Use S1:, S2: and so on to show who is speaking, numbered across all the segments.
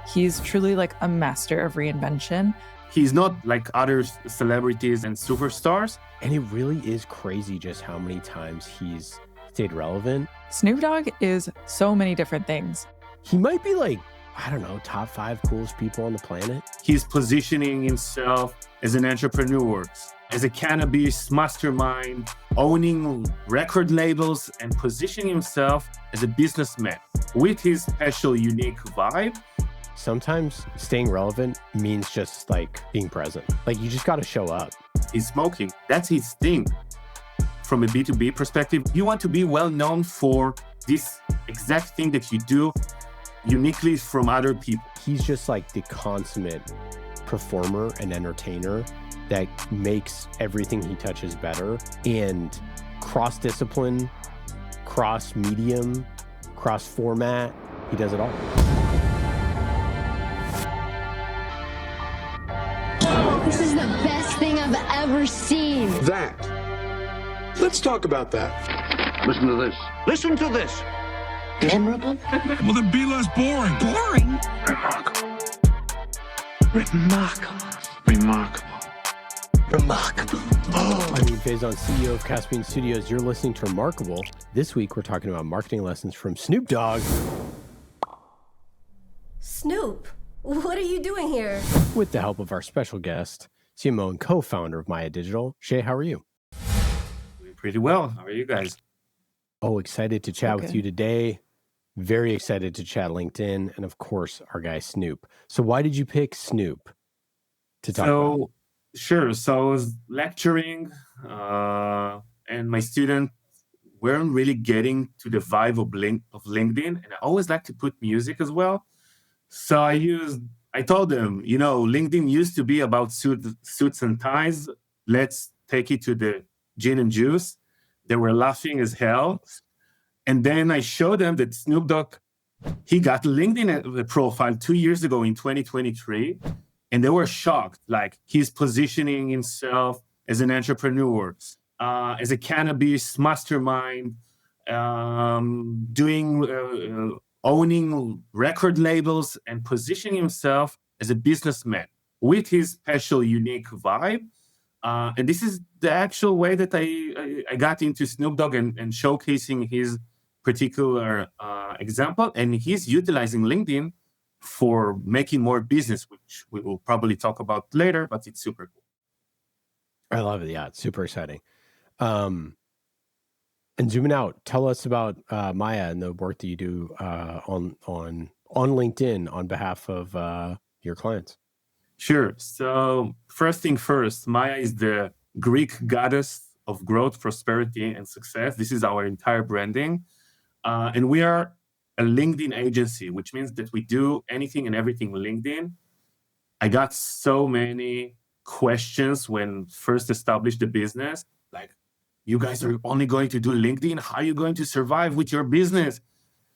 S1: He's truly like a master of reinvention.
S2: He's not like other celebrities and superstars.
S3: And it really is crazy just how many times he's stayed relevant.
S1: Snoop Dogg is so many different things.
S3: He might be like, I don't know, top 5 coolest people on the planet.
S2: He's positioning himself as an entrepreneur, as a cannabis mastermind, owning record labels and positioning himself as a businessman with his special, unique vibe.
S3: Sometimes staying relevant means just like being present. Like you just got to show up.
S2: He's smoking. That's his thing. From a B2B perspective, you want to be well known for this exact thing that you do uniquely from other people.
S3: He's just like the consummate performer and entertainer that makes everything he touches better. And cross-discipline, cross-medium, cross-format, he does it all.
S4: This is the best thing I've ever seen.
S5: That. Let's talk about that.
S6: Listen to this. Listen to this.
S4: Memorable?
S7: Well, then be less boring.
S4: Boring?
S5: Remarkable.
S4: Remarkable.
S5: Remarkable.
S4: Remarkable.
S3: I'm Ian Faison, CEO of Caspian Studios. You're listening to Remarkable. This week, we're talking about marketing lessons from Snoop Dogg.
S8: Snoop, what are you doing here?
S3: With the help of our special guest, CMO and Co-Founder of MAIA Digital. Shay, how are you?
S2: Doing pretty well. How are you guys?
S3: Oh, excited to chat with you today. Very excited to chat LinkedIn. And of course, our guy Snoop. So why did you pick Snoop to talk about?
S2: Sure. So I was lecturing and my students weren't really getting to the vibe of LinkedIn. And I always like to put music as well. So I told them, LinkedIn used to be about suits and ties. Let's take it to the gin and juice. They were laughing as hell. And then I showed them that Snoop Dogg, he got LinkedIn profile 2 years ago in 2023. And they were shocked. Like he's positioning himself as an entrepreneur, as a cannabis mastermind, owning record labels and positioning himself as a businessman with his special, unique vibe. And this is the actual way that I got into Snoop Dogg and showcasing his particular example. And he's utilizing LinkedIn for making more business, which we will probably talk about later, but it's super cool.
S3: I love it. Yeah, it's super exciting. And zooming out, tell us about MAIA and the work that you do on LinkedIn on behalf of your clients.
S2: Sure. So first thing first, MAIA is the Greek goddess of growth, prosperity, and success. This is our entire branding. And we are a LinkedIn agency, which means that we do anything and everything LinkedIn. I got so many questions when first established the business, like, you guys are only going to do LinkedIn? How are you going to survive with your business?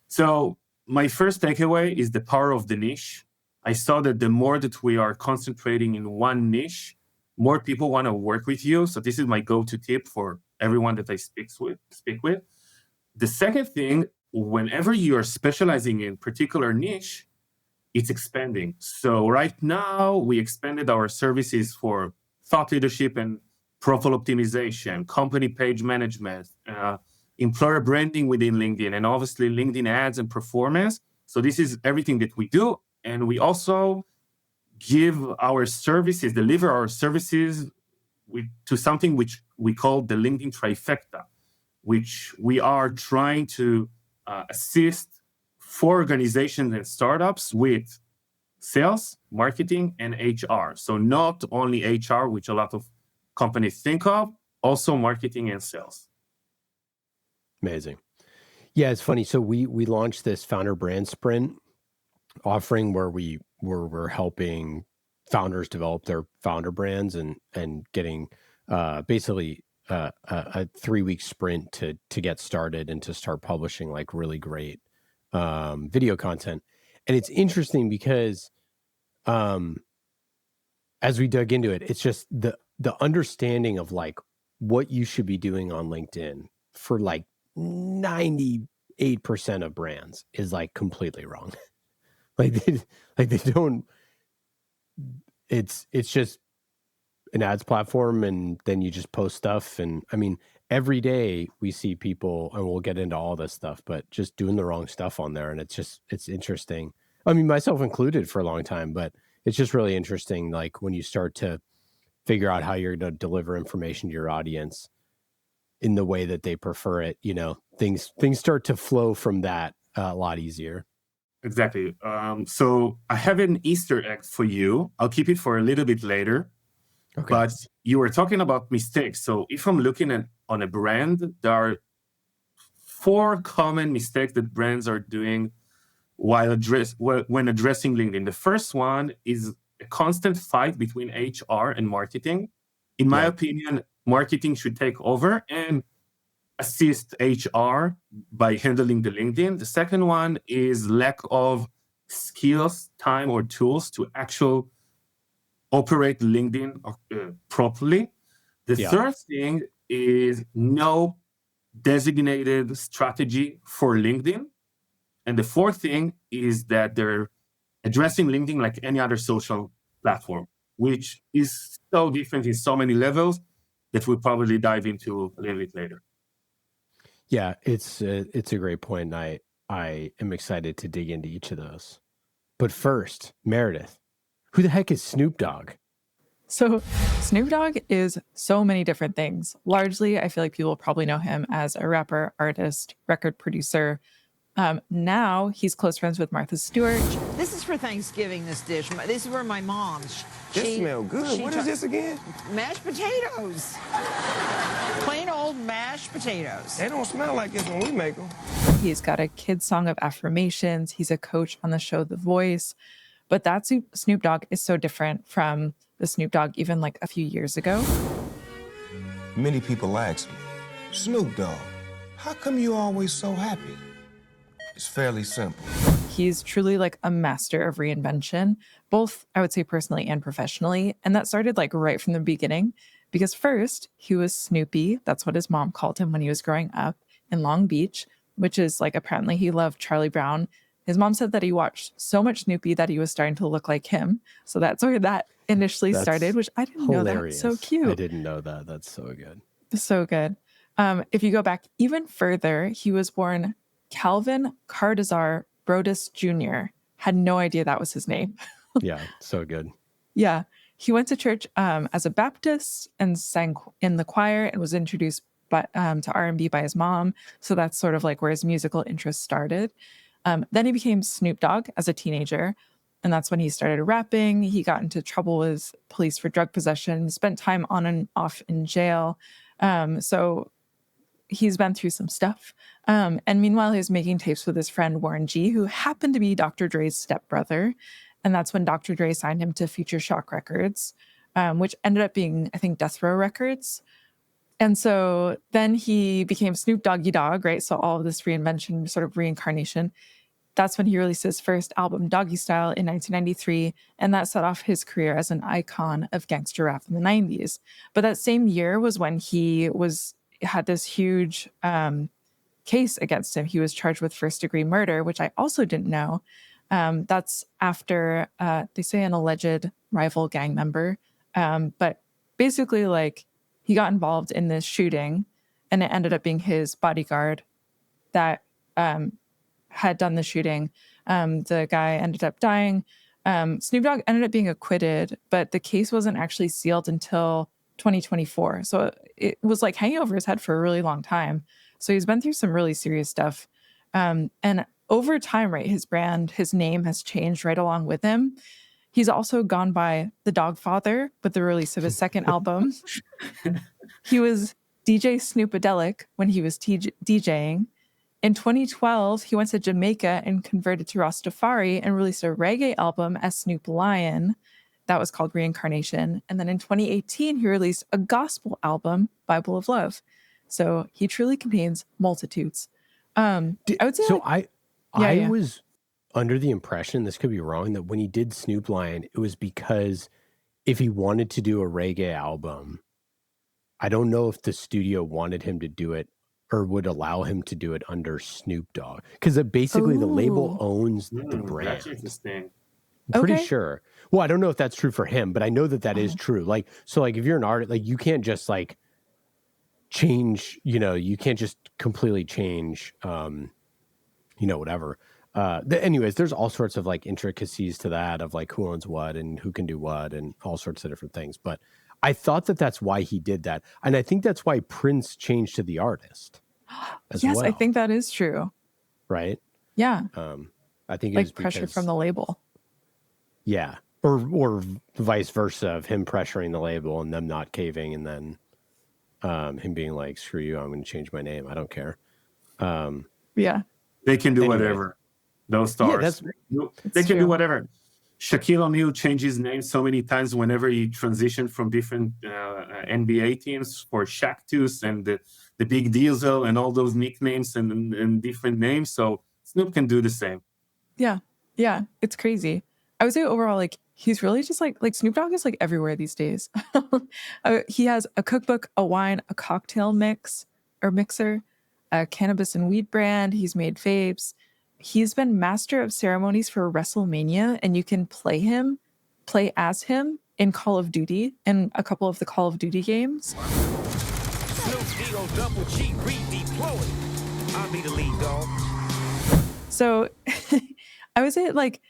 S2: So my first takeaway is the power of the niche. I saw that the more that we are concentrating in one niche, more people want to work with you. So this is my go-to tip for everyone that I speak with. The second thing, whenever you are specializing in particular niche, it's expanding. So right now, we expanded our services for thought leadership and profile optimization, company page management, employer branding within LinkedIn, and obviously LinkedIn ads and performance. So this is everything that we do. And we also deliver our services to something which we call the LinkedIn trifecta, which we are trying to assist for organizations and startups with sales, marketing, and HR. So not only HR, which a lot of companies think of, also marketing and sales.
S3: Amazing. Yeah, it's funny. So we launched this founder brand sprint offering where we're helping founders develop their founder brands and getting basically a 3-week sprint to get started and to start publishing like really great video content. And it's interesting because as we dug into it, it's just the understanding of like what you should be doing on LinkedIn for like 98% of brands is like completely wrong. Like they don't. It's just an ads platform, and then you just post stuff. And I mean, every day we see people, and we'll get into all this stuff, but just doing the wrong stuff on there, and it's interesting. I mean, myself included for a long time, but it's just really interesting. Like when you start to figure out how you're going to deliver information to your audience in the way that they prefer it, things start to flow from that a lot easier.
S2: Exactly. So I have an Easter egg for you. I'll keep it for a little bit later.
S3: Okay.
S2: But you were talking about mistakes. So if I'm looking on a brand, there are 4 common mistakes that brands are doing when addressing LinkedIn. The first one is a constant fight between HR and marketing. In my opinion, marketing should take over and assist HR by handling the LinkedIn. The second one is lack of skills, time, or tools to actually operate LinkedIn properly. The third thing is no designated strategy for LinkedIn. And the fourth thing is that they're addressing LinkedIn like any other social platform, which is so different in so many levels that we'll probably dive into a little bit later.
S3: Yeah, it's a great point. And I am excited to dig into each of those. But first, Meredith, who the heck is Snoop Dogg?
S1: So Snoop Dogg is so many different things. Largely, I feel like people probably know him as a rapper, artist, record producer. Now he's close friends with Martha Stewart.
S9: This is for Thanksgiving, this dish. This is where my mom's.
S5: This smells good. What is this again?
S9: Mashed potatoes. Plain old mashed potatoes.
S5: They don't smell like this when we make them.
S1: He's got a kid's song of affirmations. He's a coach on the show The Voice. But that Snoop Dogg is so different from the Snoop Dogg even like a few years ago.
S10: Many people ask me, Snoop Dogg, how come you always so happy? It's fairly simple.
S1: He's truly like a master of reinvention, both I would say personally and professionally. And that started like right from the beginning, because first he was Snoopy. That's what his mom called him when he was growing up in Long Beach, which is like apparently he loved Charlie Brown. His mom said that he watched so much Snoopy that he was starting to look like him. So that's where that initially started, which I didn't know that. So cute.
S3: I didn't know that. That's so good.
S1: So good. If you go back even further, he was born Calvin Cardazar Brodus Jr. Had no idea that was his name.
S3: Yeah, so good.
S1: Yeah. He went to church as a Baptist and sang in the choir and was introduced to R&B by his mom. So that's sort of like where his musical interest started. Then he became Snoop Dogg as a teenager. And that's when he started rapping. He got into trouble with police for drug possession, spent time on and off in jail. So he's been through some stuff. And meanwhile, he was making tapes with his friend Warren G, who happened to be Dr. Dre's stepbrother. And that's when Dr. Dre signed him to Future Shock Records, which ended up being, I think, Death Row Records. And so then he became Snoop Doggy Dogg, right? So all of this reinvention, sort of reincarnation. That's when he released his first album, Doggy Style, in 1993. And that set off his career as an icon of gangster rap in the 90s. But that same year was when he had this huge case against him. He was charged with first-degree murder, which I also didn't know. That's after, they say, an alleged rival gang member. But basically, like, he got involved in this shooting, and it ended up being his bodyguard that had done the shooting. The guy ended up dying. Snoop Dogg ended up being acquitted, but the case wasn't actually sealed until 2024. So it was like hanging over his head for a really long time. So he's been through some really serious stuff. And over time, right, his brand, his name has changed right along with him. He's also gone by the Dog Father with the release of his second album. He was DJ Snoopadelic when he was DJing. In 2012, he went to Jamaica and converted to Rastafari and released a reggae album as Snoop Lion. That was called Reincarnation. And then in 2018, he released a gospel album, Bible of Love. So he truly contains multitudes. I would say
S3: so. I was under the impression, this could be wrong, that when he did Snoop Lion, it was because if he wanted to do a reggae album, I don't know if the studio wanted him to do it or would allow him to do it under Snoop Dogg, because basically the label owns the brand.
S2: That's interesting.
S3: I'm pretty
S1: Okay.
S3: sure. Well, I don't know if that's true for him, but I know that is true. Like, so like if you're an artist, like you can't just like change, you can't just completely change, whatever. Anyways, there's all sorts of like intricacies to that of like who owns what and who can do what and all sorts of different things. But I thought that that's why he did that. And I think that's why Prince changed to the artist as
S1: Yes,
S3: well.
S1: I think that is true.
S3: Right?
S1: Yeah.
S3: I think it
S1: like
S3: was
S1: pressure
S3: because,
S1: from the label.
S3: Yeah. Or vice versa, of him pressuring the label and them not caving, and then him being like, screw you, I'm going to change my name. I don't care.
S1: Yeah.
S2: They can do
S3: Anyway.
S2: whatever. Those stars. They can do whatever. Shaquille O'Neal changed his name so many times whenever he transitioned from different NBA teams for Shaq and the Big Diesel and all those nicknames and different names. So Snoop can do the same.
S1: Yeah. Yeah. It's crazy. I would say overall, like, he's really just like Snoop Dogg is like everywhere these days. He has a cookbook, a wine, a cocktail mixer, a cannabis and weed brand. He's made vapes. He's been master of ceremonies for WrestleMania, and you can play as him in Call of Duty and a couple of the Call of Duty games.
S6: I'll be the lead dog.
S1: So I would say like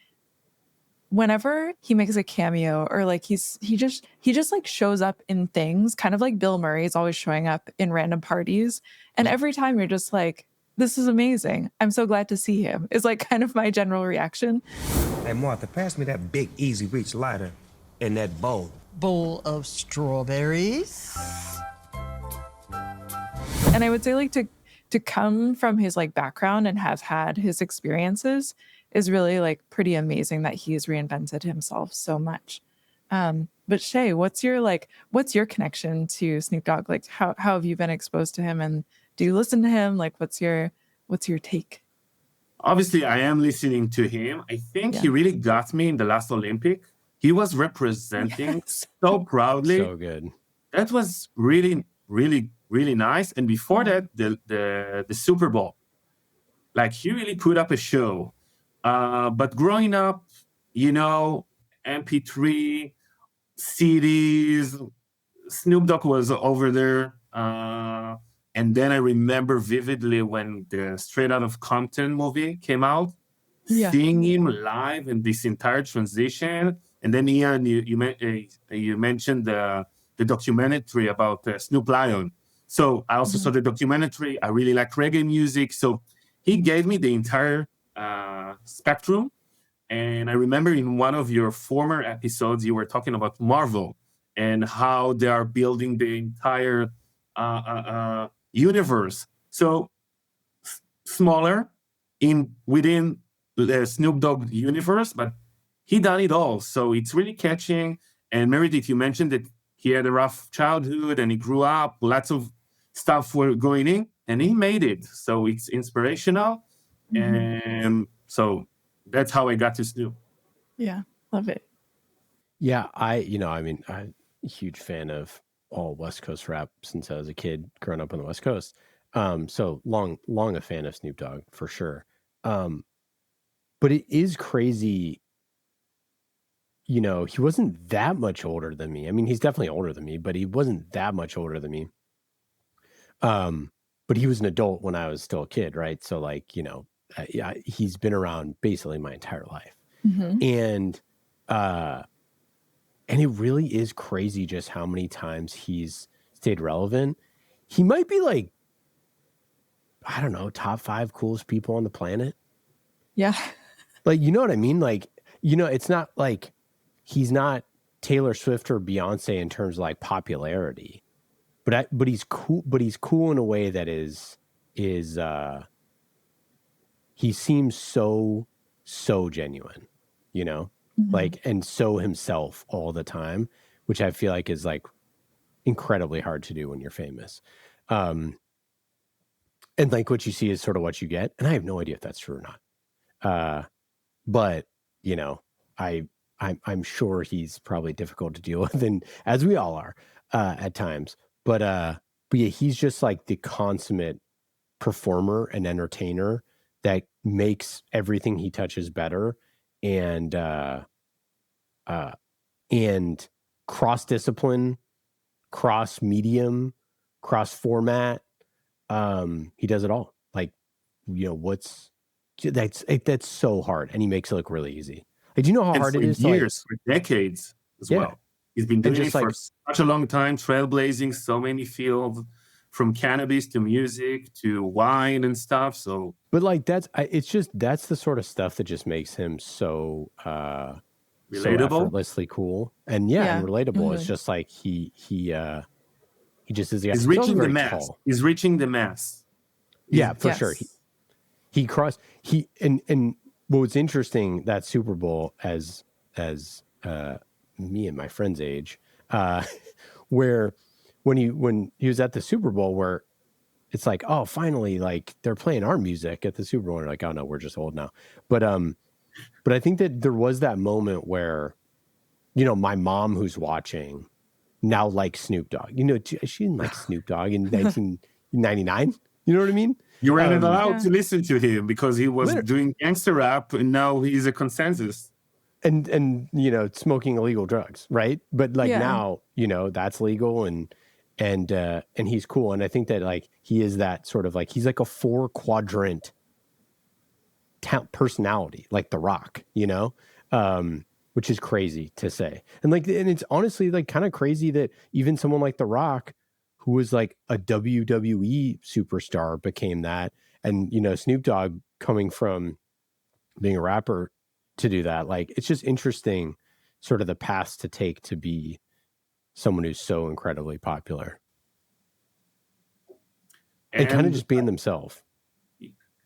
S1: whenever he makes a cameo or like he just like shows up in things, kind of like Bill Murray is always showing up in random parties, and every time you're just like, this is amazing. I'm so glad to see him. Is like kind of my general reaction.
S6: Hey, Martha, pass me that big Easy Reach lighter in that bowl.
S9: Bowl of strawberries.
S1: And I would say like to come from his like background and have had his experiences is really like pretty amazing that he's reinvented himself so much. But Shay, what's your connection to Snoop Dogg? Like how have you been exposed to him, and do you listen to him? Like what's your take?
S2: Obviously, I am listening to him. I think he really got me in the last Olympic. He was representing so proudly.
S3: So good.
S2: That was really, really, really nice. And before that, the Super Bowl. Like he really put up a show. But growing up, MP3, CDs, Snoop Dogg was over there. And then I remember vividly when the Straight Outta Compton movie came out, seeing him live in this entire transition. And then Ian, you mentioned the documentary about Snoop Lion. So I also saw the documentary. I really like reggae music. So he gave me the entire spectrum. And I remember in one of your former episodes, you were talking about Marvel and how they are building the entire universe. So smaller within the Snoop Dogg universe, but he done it all. So it's really catching. And Meredith, you mentioned that he had a rough childhood and he grew up, lots of stuff were going in, and he made it. So it's inspirational. And so that's how I got to Snoop.
S1: Yeah, love it.
S3: Yeah, I'm a huge fan of all West Coast rap since I was a kid growing up on the West Coast. So long a fan of Snoop Dogg for sure. But it is crazy. He wasn't that much older than me. I mean, he's definitely older than me, but he wasn't that much older than me. But he was an adult when I was still a kid, right? So like, he's been around basically my entire life. And it really is crazy just how many times he's stayed relevant. He might be like, I don't know, top 5 coolest people on the planet.
S1: Yeah.
S3: Like, you know what I mean? Like, it's not like he's not Taylor Swift or Beyonce in terms of like popularity, but he's cool. But he's cool in a way that is he seems so genuine, like, and so himself all the time, which I feel like is like incredibly hard to do when you're famous. And like what you see is sort of what you get. And I have no idea if that's true or not. But I'm sure he's probably difficult to deal with, and as we all are at times. But yeah, he's just like the consummate performer and entertainer that makes everything he touches better, and cross discipline, cross medium, cross format. He does it all. Like, that's so hard, and he makes it look really easy. Like, do you know how hard it is?
S2: Years, for decades as well. He's been doing it for such a long time, trailblazing so many fields, from cannabis to music to wine and stuff. So,
S3: but like that's the sort of stuff that just makes him so
S2: relatable,
S3: so effortlessly cool, and and relatable. Mm-hmm. It's just like he just is.
S2: He's reaching the mass. Tall. He's reaching the mass.
S3: Yeah, for sure. He crossed. And what was interesting that Super Bowl as me and my friend's age, where when he was at the Super Bowl, where it's like, oh, finally, like they're playing our music at the Super Bowl. And like, oh no, we're just old now. But I think that there was that moment where, my mom who's watching now likes Snoop Dogg. She didn't like Snoop Dogg in 1999. You know what I mean?
S2: You weren't allowed to listen to him because he was doing gangster rap, and now he's a consensus.
S3: And smoking illegal drugs, right? But like now, that's legal, and he's cool. And I think that like he is that sort of like, he's like a 4-quadrant personality, like The Rock, which is crazy to say. And it's honestly like kind of crazy that even someone like The Rock, who was like a WWE superstar, became that. And, Snoop Dogg coming from being a rapper to do that. Like, it's just interesting sort of the path to take to be someone who's so incredibly popular. And kind of just being themselves.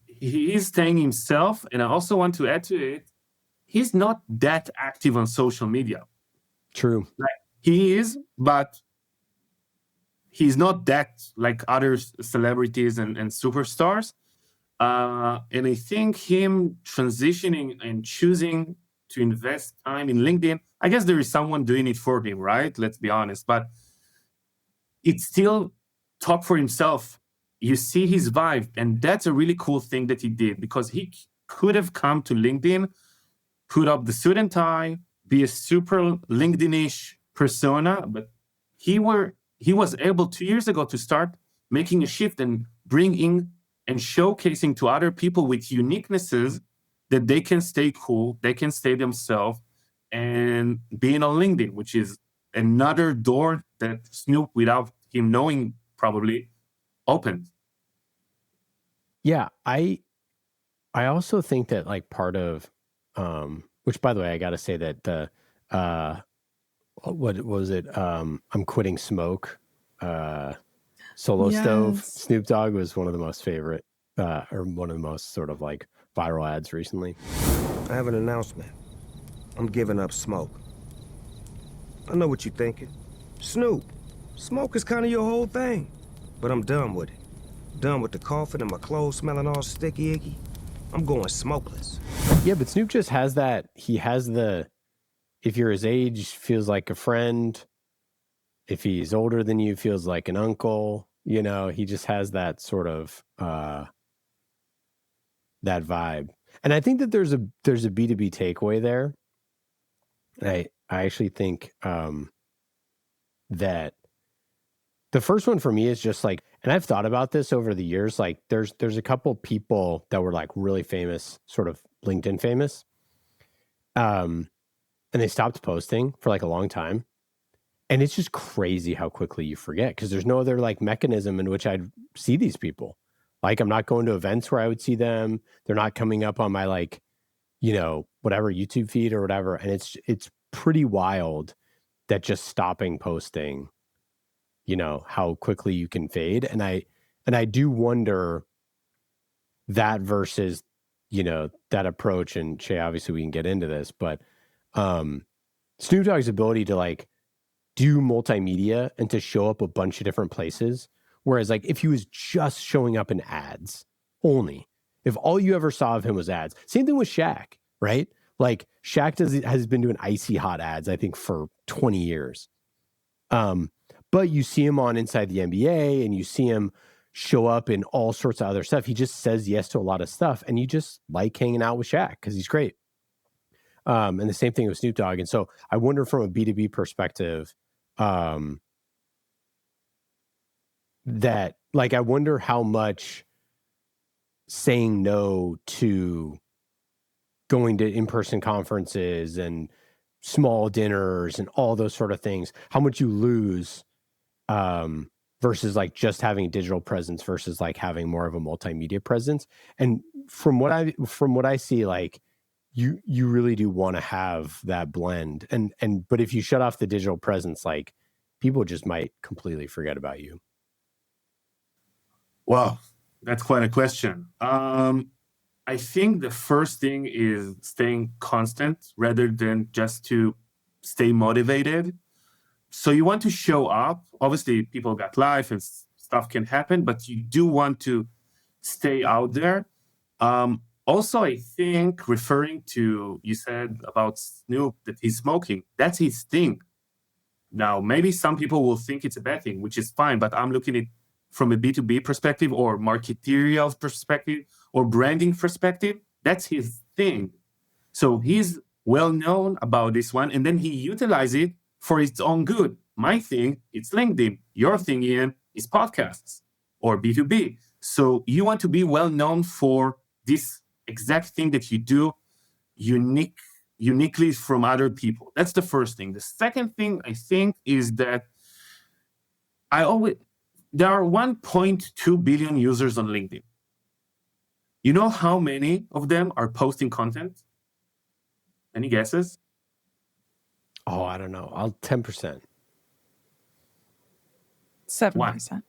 S2: He's staying himself. And I also want to add to it, he's not that active on social media.
S3: True.
S2: Like, he is, but he's not that like other celebrities and superstars. And I think him transitioning and choosing to invest time in LinkedIn, I guess there is someone doing it for him, right? Let's be honest. But it's still talk for himself. You see his vibe. And that's a really cool thing that he did, because he could have come to LinkedIn, put up the suit and tie, be a super LinkedIn-ish persona. But he was able 2 years ago to start making a shift and bringing and showcasing to other people with uniquenesses that they can stay cool, they can stay themselves, and being on LinkedIn, which is another door that Snoop, without him knowing, probably opened.
S3: Yeah, I also think that like part of, which by the way, I got to say that the what was it? I'm Quitting Smoke. Solo Stove, Snoop Dogg was one of the most favorite, or one of the most sort of like viral ads recently.
S6: I have an announcement. I'm giving up smoke. I know what you're thinking. Snoop, smoke is kind of your whole thing. But I'm done with it. Done with the coughing and my clothes smelling all sticky icky. I'm going smokeless.
S3: Yeah, but Snoop just has that. He has the, if you're his age, feels like a friend. If he's older than you, feels like an uncle. He just has that sort of that vibe. And I think that there's a B2B takeaway there. I actually think that the first one for me is just like, and I've thought about this over the years, like there's a couple people that were like really famous, sort of LinkedIn famous. And they stopped posting for like a long time. And it's just crazy how quickly you forget, because there's no other like mechanism in which I'd see these people. Like, I'm not going to events where I would see them. They're not coming up on my like, whatever YouTube feed or whatever. And it's pretty wild that just stopping posting, how quickly you can fade. And I do wonder that versus, that approach. And Shay, obviously we can get into this, but Snoop Dogg's ability to like do multimedia and to show up a bunch of different places. Whereas like if he was just showing up in ads only, if all you ever saw of him was ads, same thing with Shaq, right? Like Shaq has been doing icy hot ads, I think, for 20 years. But you see him on Inside the NBA, and you see him show up in all sorts of other stuff. He just says yes to a lot of stuff, and you just like hanging out with Shaq because he's great. And the same thing with Snoop Dogg. And so I wonder from a B2B perspective, that like, I wonder how much saying no to going to in-person conferences and small dinners and all those sort of things, how much you lose, versus like just having a digital presence versus like having more of a multimedia presence. And from what I see, like you really do want to have that blend. But if you shut off the digital presence, like people just might completely forget about you.
S2: Wow, that's quite a question. I think the first thing is staying constant rather than just to stay motivated. So you want to show up. Obviously, people got life and stuff can happen, but you do want to stay out there. Also, I think referring to, you said about Snoop, that he's smoking, that's his thing. Now, maybe some people will think it's a bad thing, which is fine, but I'm looking at it from a B2B perspective or marketerial perspective or branding perspective. That's his thing. So he's well known about this one, and then he utilizes it for its own good. My thing, it's LinkedIn. Your thing, Ian, is podcasts or B2B. So you want to be well known for this exact thing that you do uniquely from other people. That's the first thing. The second thing I think is that there are 1.2 billion users on LinkedIn. You know how many of them are posting content? Any guesses?
S3: Oh, I don't know. 10%.
S1: 7%.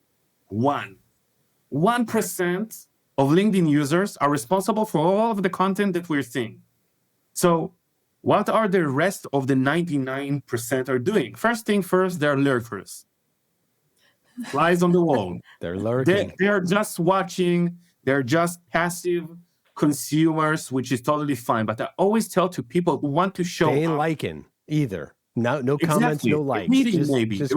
S2: 1% of LinkedIn users are responsible for all of the content that we're seeing. So what are the rest of the 99% are doing? First thing first, they're lurkers. Flies on the wall.
S3: They're lurking.
S2: They're just watching. They're just passive consumers, which is totally fine. But I always tell to people who want to show
S3: they ain't
S2: up,
S3: liking either. No comments, no likes.
S2: They're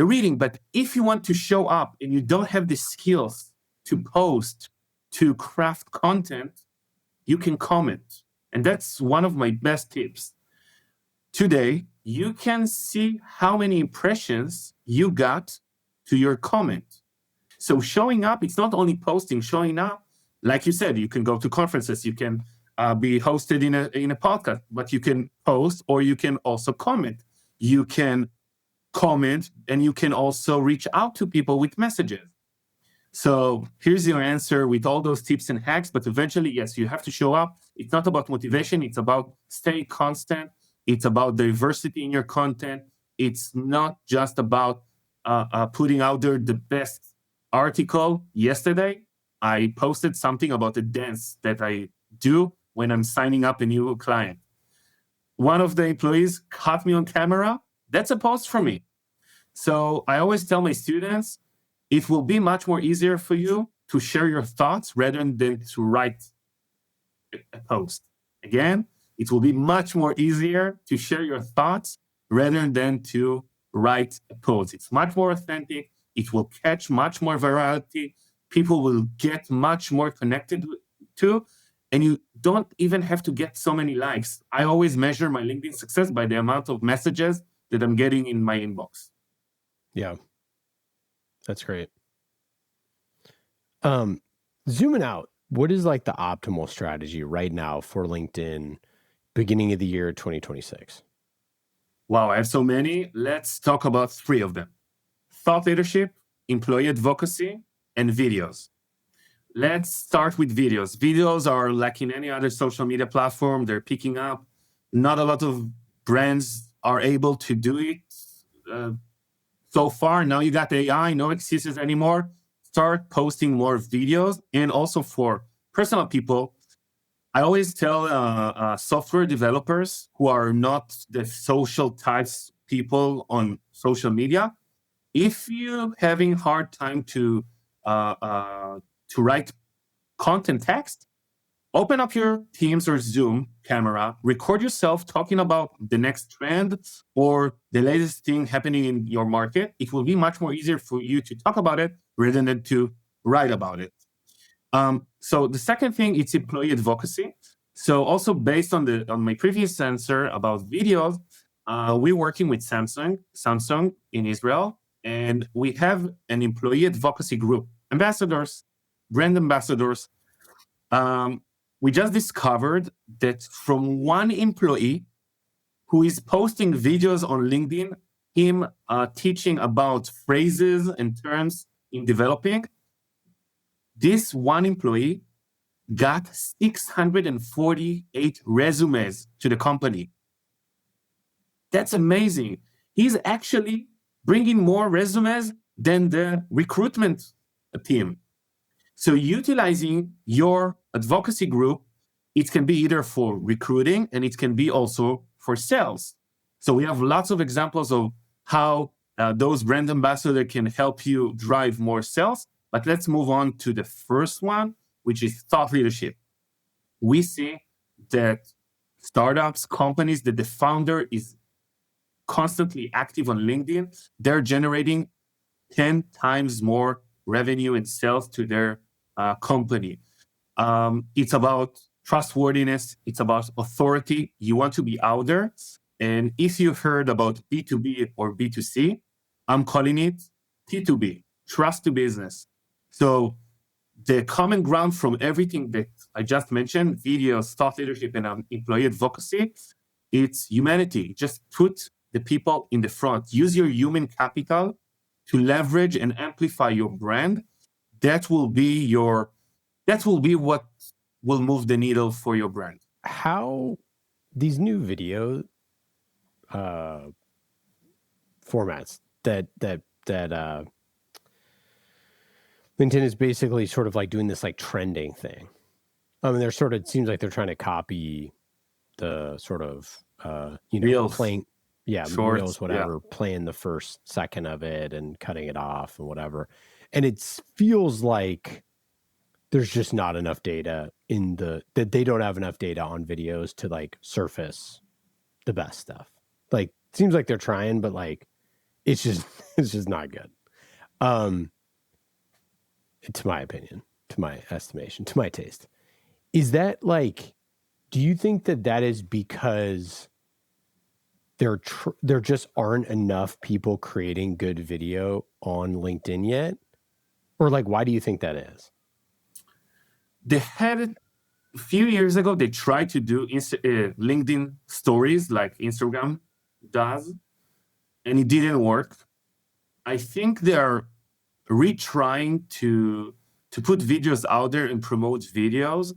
S2: reading. But if you want to show up and you don't have the skills to post, to craft content, you can comment. And that's one of my best tips. Today, you can see how many impressions you got to your comment. So showing up, it's not only posting, showing up. Like you said, you can go to conferences, you can be hosted in a podcast, but you can post or you can also comment. You can comment and you can also reach out to people with messages. So here's your answer with all those tips and hacks, but eventually, yes, you have to show up. It's not about motivation. It's about stay constant. It's about diversity in your content. It's not just about putting out there the best article. Yesterday, I posted something about a dance that I do when I'm signing up a new client. One of the employees caught me on camera. That's a post for me. So I always tell my students, it will be much more easier for you to share your thoughts rather than to write a post. Again, it will be much more easier to share your thoughts rather than to write a post. It's much more authentic. It will catch much more virality. People will get much more connected to, and you don't even have to get so many likes. I always measure my LinkedIn success by the amount of messages that I'm getting in my inbox.
S3: Yeah. That's great. Zooming out, what is like the optimal strategy right now for LinkedIn beginning of the year 2026?
S2: Wow, I have so many. Let's talk about 3 of them. Thought leadership, employee advocacy, and videos. Let's start with videos. Videos are like in any other social media platform. They're picking up. Not a lot of brands are able to do it so far. Now you got AI, no excuses anymore. Start posting more videos. And also for personal people, I always tell software developers who are not the social types people on social media, if you're having a hard time to write content text, open up your Teams or Zoom camera, record yourself talking about the next trend or the latest thing happening in your market. It will be much more easier for you to talk about it rather than to write about it. So the second thing, it's employee advocacy. So also based on my previous answer about videos, we're working with Samsung in Israel, and we have an employee advocacy group, ambassadors, brand ambassadors. We just discovered that from one employee who is posting videos on LinkedIn, him teaching about phrases and terms in developing, this one employee got 648 resumes to the company. That's amazing. He's actually bringing more resumes than the recruitment team. So utilizing your advocacy group, it can be either for recruiting and it can be also for sales. So we have lots of examples of how those brand ambassadors can help you drive more sales. But let's move on to the first one, which is thought leadership. We see that startups, companies, that the founder is constantly active on LinkedIn, they're generating 10 times more revenue and sales to their company. It's about trustworthiness. It's about authority. You want to be out there. And if you heard about B2B or B2C, I'm calling it T2B, trust to business. So the common ground from everything that I just mentioned, videos, thought leadership, and employee advocacy, it's humanity. Just put the people in the front. Use your human capital to leverage and amplify your brand. That will be what will move the needle for your brand.
S3: How these new video formats that LinkedIn is basically sort of like doing this like trending thing. I mean, it seems like they're trying to copy the sort of,
S2: Reels.
S3: playing,
S2: Shorts,
S3: reels, whatever, playing the first second of it and cutting it off and whatever. And it feels like there's just not enough data that they don't have enough data on videos to like surface the best stuff. Like, it seems like they're trying, but like, it's just not good. To my opinion, to my estimation, to my taste. Is that like, do you think that is because there just aren't enough people creating good video on LinkedIn yet? Or like, why do you think that is?
S2: They had a few years ago, they tried to do LinkedIn stories like Instagram does, and it didn't work. I think they are retrying to put videos out there and promote videos.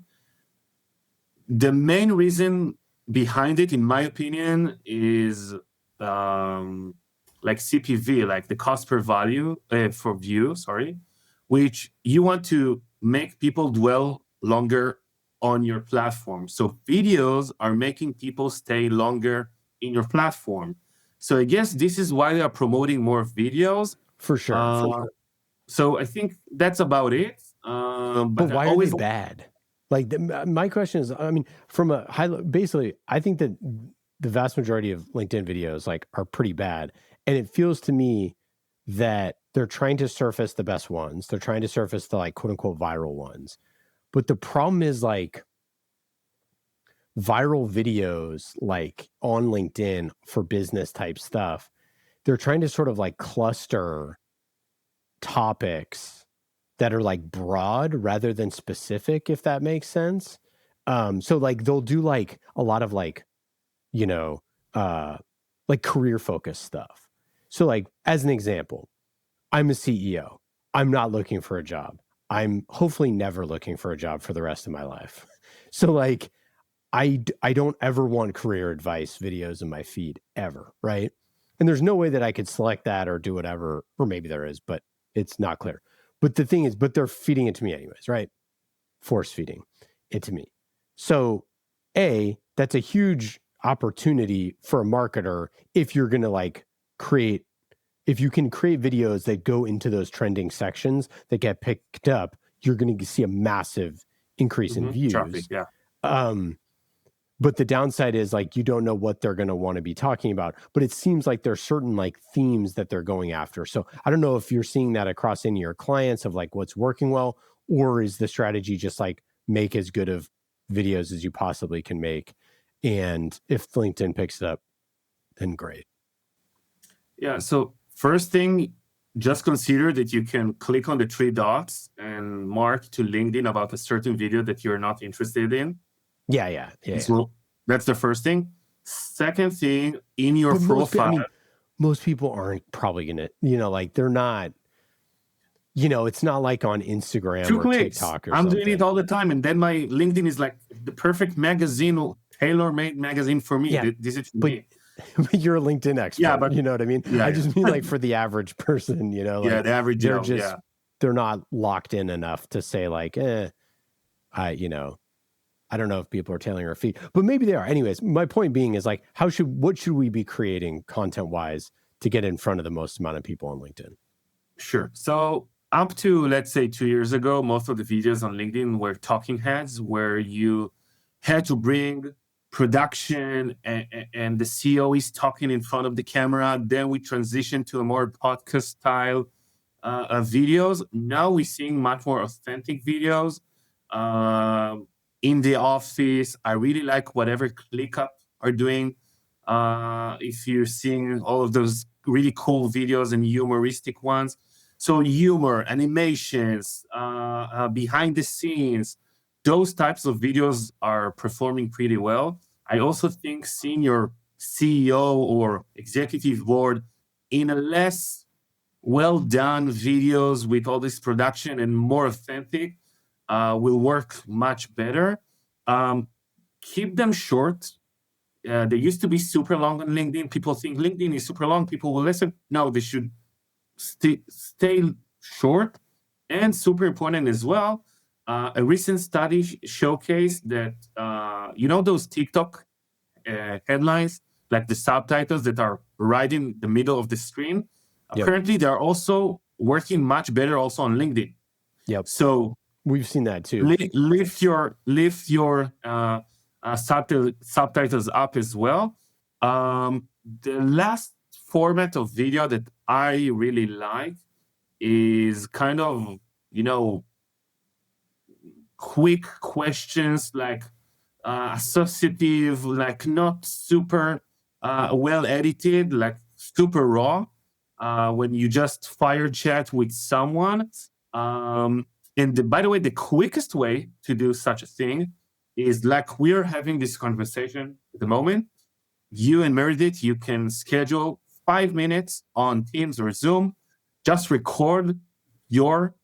S2: The main reason behind it, in my opinion, is like CPV, like the cost per value for view, which you want to make people dwell longer on your platform. So videos are making people stay longer in your platform. So I guess this is why they are promoting more videos.
S3: For sure.
S2: So I think that's about it.
S3: But why are they bad? Like, my question is, I mean, from a high, basically, I think that the vast majority of LinkedIn videos like are pretty bad. And it feels to me that they're trying to surface the best ones. They're trying to surface the like quote unquote viral ones. But the problem is like viral videos like on LinkedIn for business type stuff, they're trying to sort of like cluster topics that are like broad rather than specific, if that makes sense. So like they'll do like a lot of like, like career focused stuff. So like, as an example, I'm a CEO. I'm not looking for a job. I'm hopefully never looking for a job for the rest of my life. So like, I don't ever want career advice videos in my feed ever, right? And there's no way that I could select that or do whatever, or maybe there is, but it's not clear. But the thing is, they're feeding it to me anyways, right? Force feeding it to me. So that's a huge opportunity for a marketer if you're going to like if you can create videos that go into those trending sections that get picked up, you're going to see a massive increase in views.
S2: Traffic, yeah.
S3: But the downside is like you don't know what they're going to want to be talking about. But it seems like there's certain like themes that they're going after. So I don't know if you're seeing that across any of your clients of like what's working well, or is the strategy just like make as good of videos as you possibly can make, and if LinkedIn picks it up, then great.
S2: Yeah. So first thing, just consider that you can click on the three dots and mark to LinkedIn about a certain video that you're not interested in.
S3: Yeah.
S2: So that's the first thing. Second thing, in your
S3: But
S2: profile.
S3: Most people aren't probably going to, like they're not, it's not like on Instagram
S2: 2
S3: or
S2: clicks.
S3: TikTok or
S2: I'm
S3: something.
S2: doing it all the time. And then my LinkedIn is like the perfect magazine, tailor-made magazine for me.
S3: Yeah,
S2: This is
S3: but
S2: me.
S3: you're a LinkedIn expert.
S2: Yeah, but
S3: you know what I mean?
S2: yeah,
S3: I just mean like for the average person, like
S2: the average
S3: they're
S2: Joe,
S3: they're not locked in enough to say like, I don't know if people are tailing our feet, but maybe they are. Anyways, my point being is like, what should we be creating content wise to get in front of the most amount of people on LinkedIn?
S2: Sure. So up to, let's say 2 years ago, most of the videos on LinkedIn were talking heads where you had to bring production and the CEO is talking in front of the camera. Then we transitioned to a more podcast style videos. Now we're seeing much more authentic videos. In the office, I really like whatever ClickUp are doing. If you're seeing all of those really cool videos and humoristic ones. So humor, animations, behind the scenes, those types of videos are performing pretty well. I also think seeing your CEO or executive board in a less well-done videos with all this production and more authentic will work much better. Keep them short. They used to be super long on LinkedIn. People think LinkedIn is super long. People will listen. No, they should stay short. And super important as well, a recent study showcased that, those TikTok headlines, like the subtitles that are right in the middle of the screen.
S3: Yep.
S2: Apparently, they're also working much better also on LinkedIn.
S3: Yep.
S2: So
S3: we've seen that too.
S2: Lift your subtitles up as well. The last format of video that I really like is kind of, quick questions, like associative, like not super well edited, like super raw. When you just fire chat with someone. And by the way, the quickest way to do such a thing is like we're having this conversation at the moment. You and Meredith, you can schedule 5 minutes on Teams or Zoom. Just record your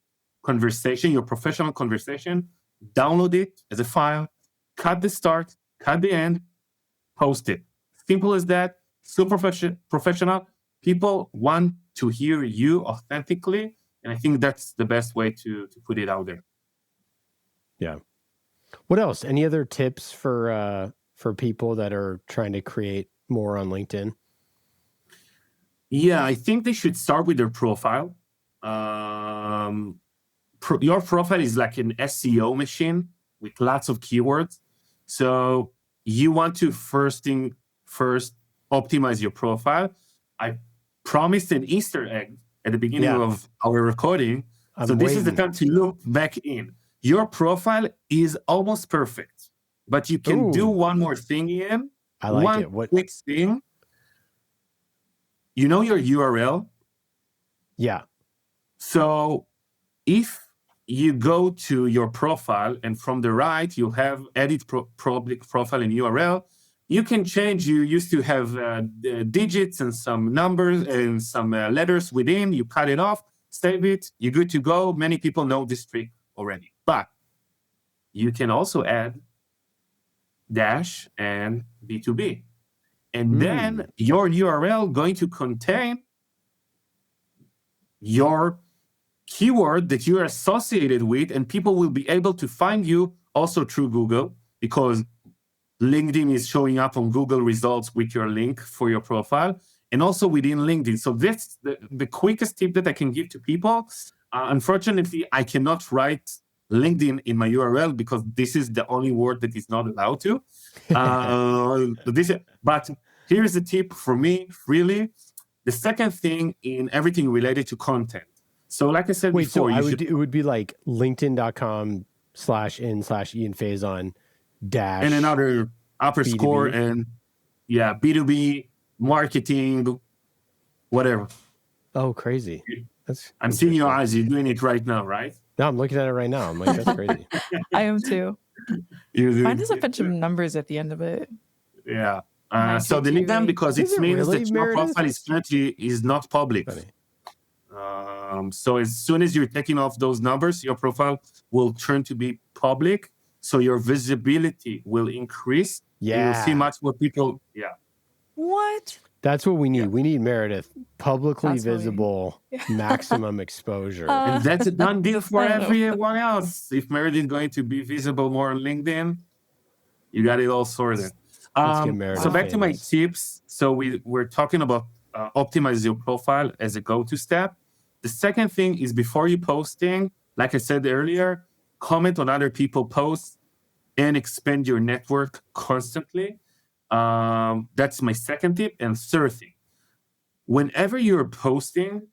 S2: conversation, your professional conversation, download it as a file, cut the start, cut the end, post it. Simple as that, super professional. People want to hear you authentically. And I think that's the best way to put it out there.
S3: Yeah. What else? Any other tips for people that are trying to create more on LinkedIn?
S2: Yeah, I think they should start with their profile. Your profile is like an SEO machine with lots of keywords. So you want to first optimize your profile. I promised an Easter egg at the beginning of our recording. This is the time to look back in. Your profile is almost perfect, but you can do one more thing in.
S3: I like it. What
S2: quick thing? You know your URL?
S3: Yeah.
S2: So if you go to your profile and from the right, you have edit public profile and URL, you can change. You used to have digits and some numbers and some letters within. You cut it off, save it, you're good to go. Many people know this trick already. But you can also add dash and B2B. And then your URL going to contain your keyword that you are associated with, and people will be able to find you also through Google, because LinkedIn is showing up on Google results with your link for your profile, and also within LinkedIn. So that's the quickest tip that I can give to people. Unfortunately, I cannot write LinkedIn in my URL because this is the only word that is not allowed to. But here's the tip for me, really. The second thing in everything related to content. So like I said before,
S3: it would be like linkedin.com/in/Ian Faison dash
S2: and another upper
S3: B2B.
S2: score and B2B marketing, whatever.
S3: Oh, crazy.
S2: I'm seeing your eyes. You're doing it right now, right?
S3: No, I'm looking at it right now. I'm like, that's crazy.
S1: I am too. Mine has a bunch of numbers at the end of it.
S2: Yeah. So delete them because it means that your profile is currently is not public. So as soon as you're taking off those numbers, your profile will turn to be public. So your visibility will increase.
S3: Yeah.
S2: You'll see much more people. Yeah.
S1: What?
S3: That's what we need. We need Meredith publicly visible, maximum exposure.
S2: And that's a done deal for everyone else. If Meredith is going to be visible more on LinkedIn, you got it all sorted. So back to my tips. So we're talking about optimize your profile as a go-to step. The second thing is before you posting, like I said earlier, comment on other people's posts and expand your network constantly. That's my second tip. And third thing, whenever you're posting,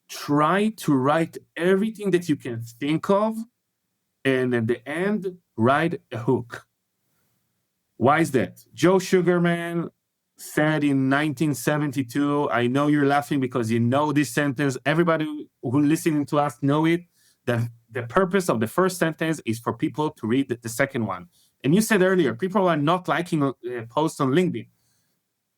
S2: try to write everything that you can think of, and at the end, write a hook. Why is that? Joe Sugarman said in 1972, I know you're laughing because you know this sentence. Everybody who listening to us know it. The purpose of the first sentence is for people to read the second one. And you said earlier, people are not liking posts on LinkedIn.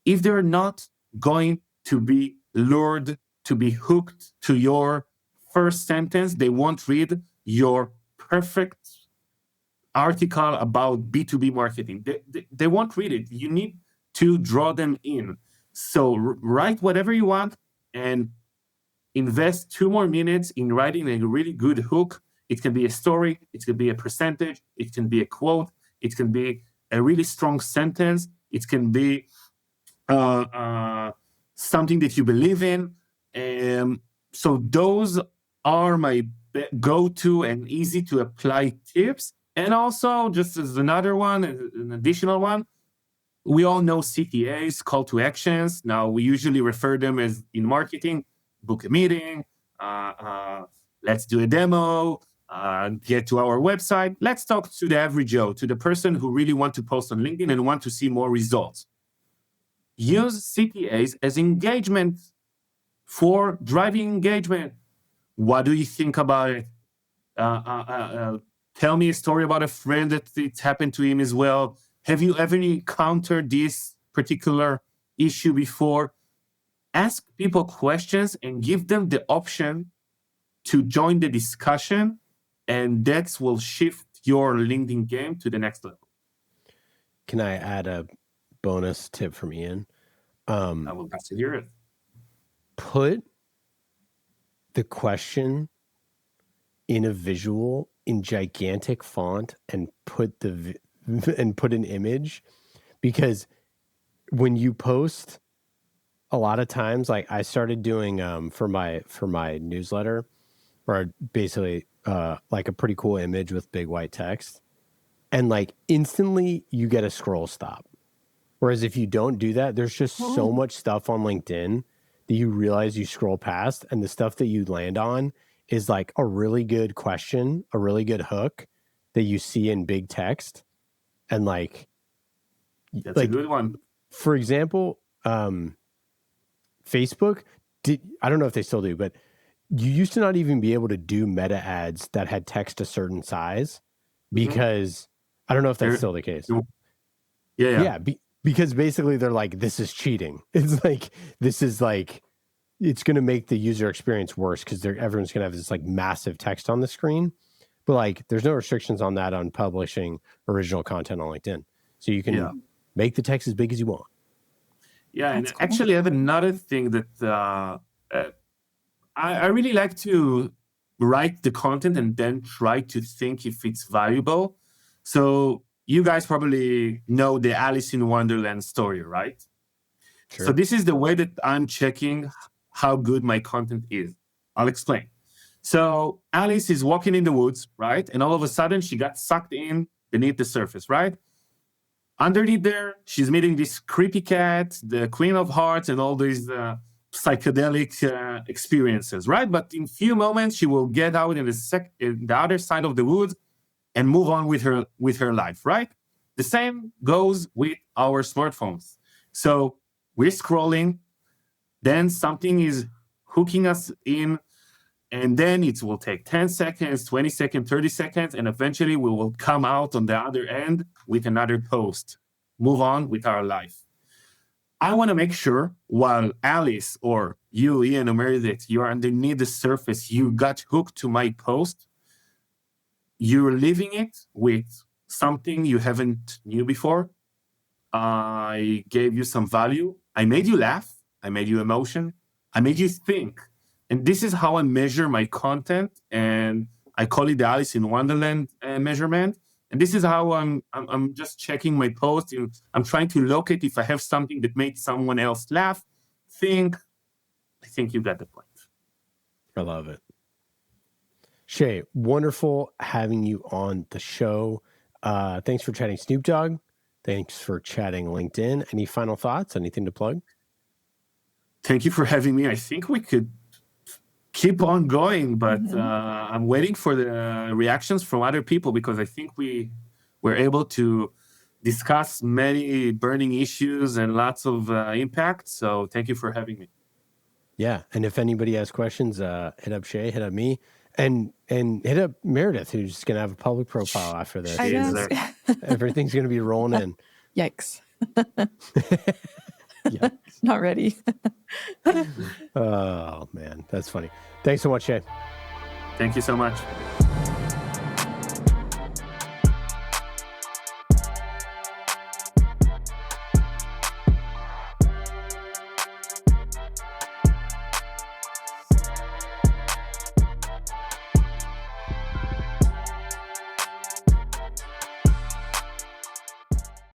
S2: If they're not going to be lured, to be hooked to your first sentence, they won't read your perfect article about B2B marketing. They won't read it. You need to draw them in. So write whatever you want and invest 2 more minutes in writing a really good hook. It can be a story. It can be a percentage. It can be a quote. It can be a really strong sentence. It can be something that you believe in. So those are my go-to and easy to apply tips. And also, just as another one, an additional one, we all know CTAs, call to actions. Now, we usually refer them as in marketing, book a meeting, let's do a demo, get to our website. Let's talk to the average Joe, to the person who really want to post on LinkedIn and want to see more results. Use CTAs as engagement for driving engagement. What do you think about it? Tell me a story about a friend that it's happened to him as well. Have you ever encountered this particular issue before? Ask people questions and give them the option to join the discussion, and that will shift your LinkedIn game to the next level.
S3: Can I add a bonus tip from Ian?
S2: I will pass to hear it.
S3: Put the question in a visual in gigantic font and put an image, because when you post, a lot of times, like I started doing for my newsletter, or basically like a pretty cool image with big white text, and like instantly you get a scroll stop. Whereas if you don't do that, there's just so much stuff on LinkedIn that you realize you scroll past, and the stuff that you land on is like a really good question, a really good hook that you see in big text. And like,
S2: that's a good one.
S3: For example, Facebook I don't know if they still do, but you used to not even be able to do meta ads that had text a certain size, because I don't know if that's still the case.
S2: Yeah.
S3: Because basically they're like, this is cheating. It's like, this is like, it's going to make the user experience worse because everyone's going to have this like massive text on the screen. But like, there's no restrictions on that on publishing original content on LinkedIn. So you can make the text as big as you want.
S2: Yeah, and actually I have another thing that I really like to write the content and then try to think if it's valuable. So you guys probably know the Alice in Wonderland story, right? So this is the way that I'm checking how good my content is. I'll explain. So Alice is walking in the woods, right? And all of a sudden she got sucked in beneath the surface, right? Underneath there, she's meeting this creepy cat, the Queen of Hearts, and all these psychedelic experiences, right? But in few moments, she will get out in the other side of the woods and move on with her life, right? The same goes with our smartphones. So we're scrolling, then something is hooking us in, and then it will take 10 seconds, 20 seconds, 30 seconds, and eventually we will come out on the other end with another post, move on with our life. I want to make sure while Alice or you, Ian or Meredith, you are underneath the surface, you got hooked to my post, you're living it with something you haven't knew before. I gave you some value. I made you laugh. I made you emotion. I made you think. And this is how I measure my content, and I call it the Alice in Wonderland measurement. And this is how I'm just checking my post. I'm trying to locate if I have something that made someone else laugh, think. I think you got the point.
S3: I love it. Shay, wonderful having you on the show. Thanks for chatting Snoop Dogg. Thanks for chatting LinkedIn. Any final thoughts? Anything to plug?
S2: Thank you for having me. I think we could keep on going, but I'm waiting for the reactions from other people because I think we were able to discuss many burning issues and lots of impact. So thank you for having me. Yeah.
S3: And if anybody has questions, hit up Shay, hit up me, and hit up Meredith, who's going to have a public profile after this. Everything's going to be rolling in.
S1: Yikes.
S3: Yikes.
S1: Not ready.
S3: Oh, man. That's funny. Thanks so much, Shay.
S2: Thank you so much.